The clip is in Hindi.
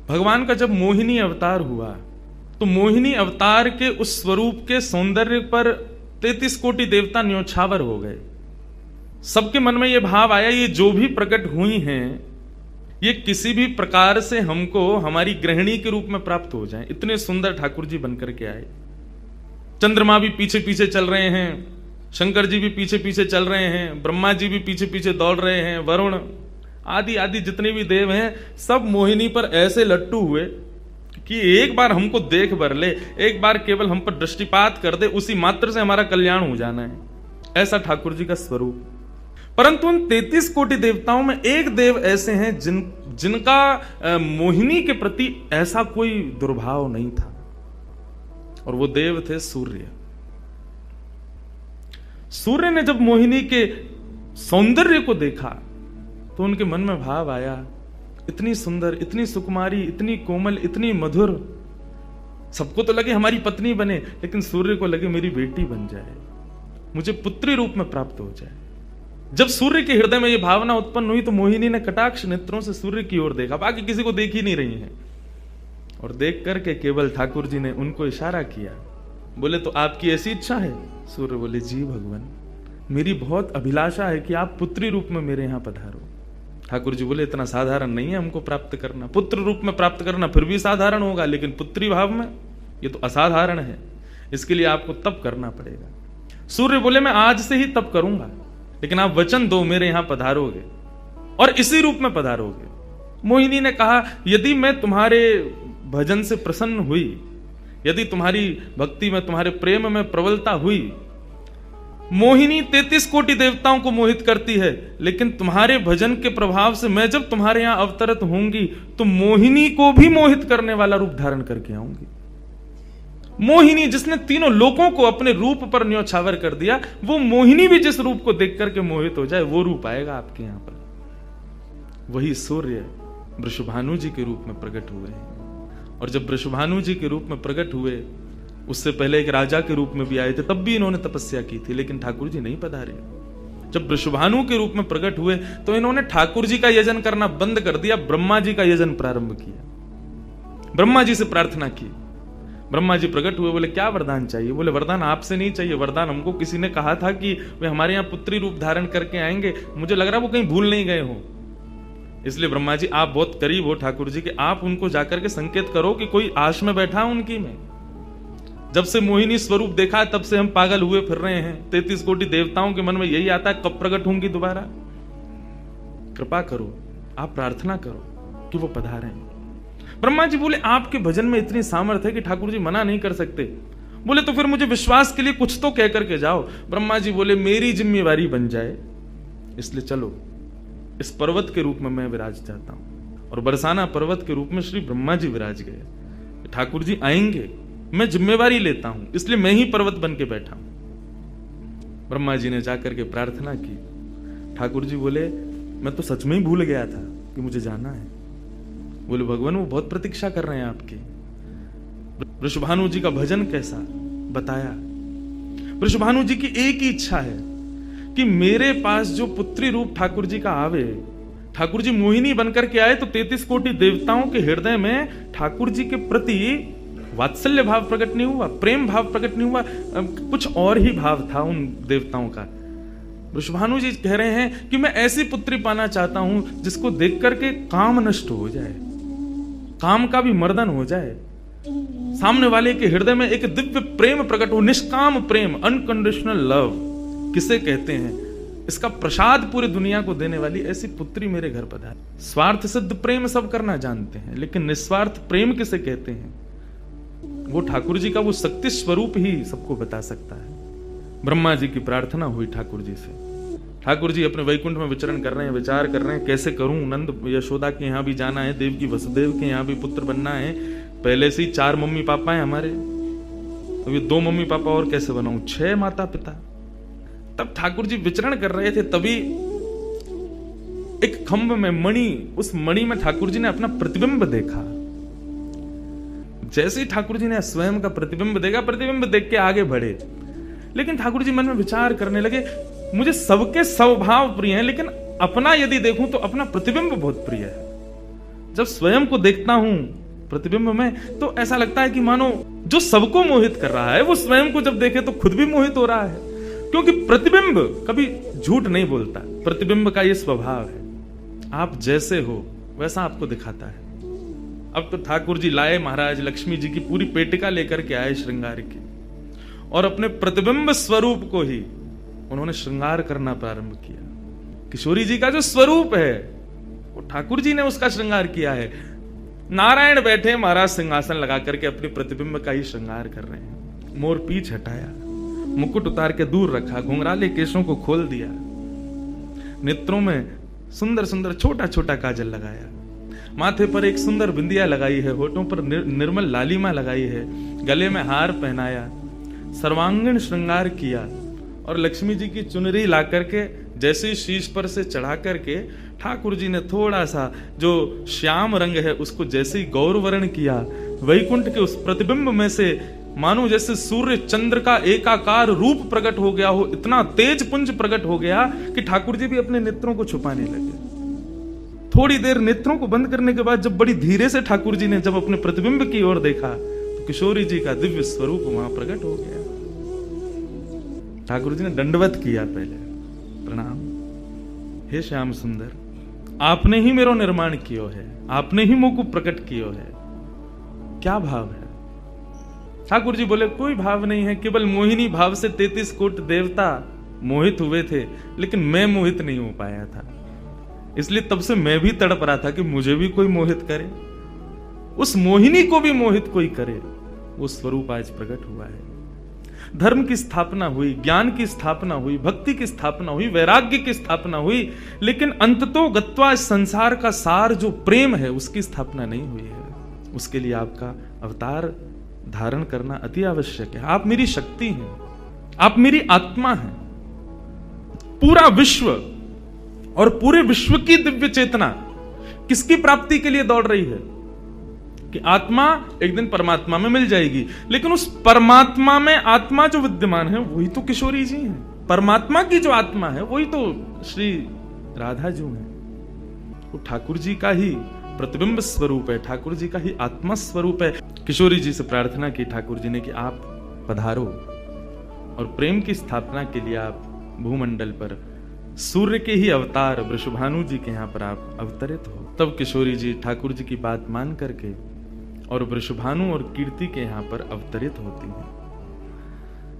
भगवान का जब मोहिनी अवतार हुआ तो मोहिनी अवतार के उस स्वरूप के सौंदर्य पर 33 कोटि देवता न्योछावर हो गए। सबके मन में यह भाव आया, ये जो भी प्रकट हुई हैं ये किसी भी प्रकार से हमको हमारी गृहिणी के रूप में प्राप्त हो जाएं। इतने सुंदर ठाकुर जी बनकर के आए। चंद्रमा भी पीछे पीछे चल रहे हैं, शंकर जी भी पीछे पीछे चल रहे हैं, ब्रह्मा जी भी पीछे पीछे दौड़ रहे हैं, वरुण आदि आदि जितने भी देव हैं सब मोहिनी पर ऐसे लट्टू हुए कि एक बार हमको देख बर ले, एक बार केवल हम पर दृष्टिपात कर दे, उसी मात्र से हमारा कल्याण हो जाना है। ऐसा ठाकुर जी का स्वरूप। परंतु उन 33 कोटि देवताओं में एक देव ऐसे हैं जिनका मोहिनी के प्रति ऐसा कोई दुर्भाव नहीं था, और वो देव थे सूर्य। सूर्य ने जब मोहिनी के सौंदर्य को देखा तो उनके मन में भाव आया, इतनी सुंदर, इतनी सुकुमारी, इतनी कोमल, इतनी मधुर, सबको तो लगे हमारी पत्नी बने, लेकिन सूर्य को लगे मेरी बेटी बन जाए, मुझे पुत्री रूप में प्राप्त हो जाए। जब सूर्य के हृदय में यह भावना उत्पन्न हुई तो मोहिनी ने कटाक्ष नेत्रों से सूर्य की ओर देखा, बाकी किसी को देख ही नहीं रही है, और देख करके केवल ठाकुर जी ने उनको इशारा किया। बोले तो आपकी ऐसी इच्छा है? सूर्य बोले जी भगवान, मेरी बहुत अभिलाषा है कि आप पुत्री रूप में मेरे यहां पधारो। ठाकुर जी बोले इतना साधारण नहीं है हमको प्राप्त करना, पुत्र रूप में प्राप्त करना फिर भी साधारण होगा, लेकिन पुत्री भाव में ये तो असाधारण है, इसके लिए आपको तप करना पड़ेगा। सूर्य बोले मैं आज से ही तप करूंगा, लेकिन आप वचन दो मेरे यहां पधारोगे और इसी रूप में पधारोगे। मोहिनी ने कहा यदि मैं तुम्हारे भजन से प्रसन्न हुई, यदि तुम्हारी भक्ति में, तुम्हारे प्रेम में प्रबलता हुई, मोहिनी 33 कोटि देवताओं को मोहित करती है, लेकिन तुम्हारे भजन के प्रभाव से मैं जब तुम्हारे यहां अवतरित होंगी तो मोहिनी को भी मोहित करने वाला रूप धारण करके आऊंगी। मोहिनी जिसने तीनों लोकों को अपने रूप पर न्योछावर कर दिया, वो मोहिनी भी जिस रूप को देख करके मोहित हो जाए वो रूप आएगा आपके यहां पर। वही सूर्य वृषभानु जी के रूप में प्रकट हुए हैं, और जब वृषभानु जी के रूप में प्रकट हुए, उससे पहले एक राजा के रूप में भी आए थे, तब भी इन्होंने तपस्या की थी, लेकिन ठाकुर जी नहीं पधारे। जब वृषभानु के रूप में प्रकट हुए तो इन्होंने ठाकुर जी का यजन करना बंद कर दिया, ब्रह्मा जी का यजन प्रारंभ किया, ब्रह्मा जी से प्रार्थना की। ब्रह्मा जी प्रकट हुए, बोले क्या वरदान चाहिए? बोले वरदान आपसे नहीं चाहिए, वरदान हमको किसी ने कहा था कि वे हमारे यहाँ पुत्री रूप धारण करके आएंगे, मुझे लग रहा है वो कहीं भूल नहीं गए हो, इसलिए ब्रह्मा जी आप बहुत करीब हो ठाकुर जी के, आप उनको जाकर के संकेत करो कि कोई आश में बैठा उनकी में। जब से मोहिनी स्वरूप देखा तब से हम पागल हुए फिर रहे हैं। 33 कोटि देवताओं के मन में यही आता है कब प्रकट होंगी दोबारा, कृपा करो, आप प्रार्थना करो कि वो पधारें। ब्रह्मा जी बोले आपके भजन में इतनी सामर्थ्य है कि ठाकुर जी मना नहीं कर सकते। बोले तो फिर मुझे विश्वास के लिए कुछ तो कह करके जाओ। ब्रह्मा जी बोले मेरी जिम्मेवारी बन जाए, इसलिए चलो इस पर्वत के रूप में मैं विराज चाहता हूं। और बरसाना पर्वत के रूप में श्री ब्रह्मा जी विराज गए। ठाकुर जी आएंगे, मैं जिम्मेवारी लेता हूं, इसलिए मैं ही पर्वत बन के बैठा हूं। ब्रह्मा जी ने जाकर के प्रार्थना की। ठाकुर जी बोले मैं तो सच में ही भूल गया था कि मुझे जाना है। बोले भगवान वो बहुत प्रतीक्षा कर रहे हैं आपकी। वृषभानु जी का भजन कैसा बताया। वृषभानु जी की एक ही इच्छा है कि मेरे पास जो पुत्री रूप ठाकुर जी का आवे, ठाकुर जी मोहिनी बनकर के आए तो 33 कोटि देवताओं के हृदय में ठाकुर जी के प्रति वात्सल्य भाव प्रकट नहीं हुआ, प्रेम भाव प्रकट नहीं हुआ, कुछ और ही भाव था उन देवताओं का। वृषभानु जी कह रहे हैं कि मैं ऐसी पुत्री पाना चाहता हूं जिसको देख करके काम नष्ट हो जाए, काम का भी मर्दन हो जाए, सामने वाले के हृदय में एक दिव्य प्रेम प्रकट हो, निष्काम प्रेम, अनकंडीशनल लव किसे कहते हैं, इसका प्रसाद पूरी दुनिया को देने वाली ऐसी पुत्री मेरे घर पधारे। स्वार्थ सिद्ध प्रेम सब करना जानते हैं, लेकिन निस्वार्थ प्रेम किसे कहते हैं वो ठाकुर जी का वो शक्ति स्वरूप ही सबको बता सकता है। ब्रह्मा जी की प्रार्थना हुई ठाकुर जी से। ठाकुर जी अपने वैकुंठ में विचरण कर रहे हैं, विचार कर रहे हैं कैसे करूं, नंद यशोदा के यहाँ भी जाना है, देव की वसुदेव के यहाँ भी पुत्र बनना है, पहले से ही 4 मम्मी पापा हैं हमारे, अब ये 2 मम्मी पापा और कैसे बनाऊं, 6 माता पिता। तब ठाकुर जी विचरण कर रहे थे, तभी एक खंभ में मणि, उस मणि में ठाकुर जी ने अपना प्रतिबिंब देखा। जैसे ही ठाकुर जी ने स्वयं का प्रतिबिंब देखा, प्रतिबिंब देख के आगे बढ़े, लेकिन ठाकुर जी मन में विचार करने लगे मुझे सबके स्वभाव प्रिय हैं, लेकिन अपना यदि देखूं तो अपना प्रतिबिंब बहुत प्रिय है। जब स्वयं को देखता हूं प्रतिबिंब में, तो ऐसा लगता है कि मानो जो सबको मोहित कर रहा है वो स्वयं को जब देखे तो खुद भी मोहित हो रहा है। क्योंकि प्रतिबिंब कभी झूठ नहीं बोलता, प्रतिबिंब का ये स्वभाव है, आप जैसे हो वैसा आपको दिखाता है। अब तो ठाकुर जी लाए महाराज लक्ष्मी जी की पूरी पेटिका लेकर के आए श्रृंगार की, और अपने प्रतिबिंब स्वरूप को ही उन्होंने श्रृंगार करना प्रारंभ किया। किशोरी जी का जो स्वरूप है वो ठाकुर जी ने उसका श्रृंगार किया है। नारायण बैठे महाराज सिंहासन लगा करके अपने प्रतिबिंब का ही श्रृंगार कर रहे हैं। मोर पीछ हटाया, मुकुट उतार के दूर रखा, घुंघराले केशों को खोल दिया, नेत्रों में सुंदर सुंदर छोटा छोटा काजल लगाया, माथे पर एक सुंदर बिंदिया लगाई है, होठों पर निर्मल लालिमा लगाई है, गले में हार पहनाया, सर्वांगीण श्रृंगार किया, और लक्ष्मी जी की चुनरी ला करके जैसे ही शीश पर से चढ़ा करके ठाकुर जी ने थोड़ा सा जो श्याम रंग है उसको जैसे ही गौरवर्ण किया, वैकुंठ के उस प्रतिबिंब में से मानो जैसे सूर्य चंद्र का एकाकार रूप प्रकट हो गया हो, इतना तेज पुंज प्रकट हो गया कि ठाकुर जी भी अपने नेत्रों को छुपाने लगे। थोड़ी देर नेत्रों को बंद करने के बाद जब बड़ी धीरे से ठाकुर जी ने जब अपने प्रतिबिंब की ओर देखा तो किशोरी जी का दिव्य स्वरूप वहां प्रकट हो गया। ठाकुर जी ने दंडवत किया, पहले प्रणाम, हे श्याम सुंदर, आपने ही मेरो निर्माण कियो है, आपने ही मुझको प्रकट कियो है, क्या भाव है? ठाकुर जी बोले कोई भाव नहीं है, केवल मोहिनी भाव से 33 कोट देवता मोहित हुए थे, लेकिन मैं मोहित नहीं हो पाया था, इसलिए तब से मैं भी तड़प रहा था कि मुझे भी कोई मोहित करे, उस मोहिनी को भी मोहित कोई करे। वो स्वरूप आज प्रकट हुआ है। धर्म की स्थापना हुई, ज्ञान की स्थापना हुई, भक्ति की स्थापना हुई, वैराग्य की स्थापना हुई, लेकिन अंततो गत्वा इस संसार का सार जो प्रेम है उसकी स्थापना नहीं हुई है। उसके लिए आपका अवतार धारण करना अति आवश्यक है। आप मेरी शक्ति हैं, आप मेरी आत्मा हैं। पूरा विश्व और पूरे विश्व की दिव्य चेतना किसकी प्राप्ति के लिए दौड़ रही है कि आत्मा एक दिन परमात्मा में मिल जाएगी, लेकिन उस परमात्मा में आत्मा जो विद्यमान है वही तो किशोरी जी हैं। परमात्मा की जो आत्मा है वही तो श्री राधा जी हैं। वो ठाकुर जी का ही प्रतिबिंब स्वरूप है, ठाकुर जी का ही आत्मा स्वरूप है। किशोरी जी से प्रार्थना की ठाकुर जी ने कि आप पधारो और प्रेम की स्थापना के लिए आप भूमंडल पर सूर्य के ही अवतार वृषभानु जी के यहाँ पर आप अवतरित हो। तब किशोरी जी ठाकुर जी की बात मान करके और वृषभानु और कीर्ति के यहाँ पर अवतरित होती हैं।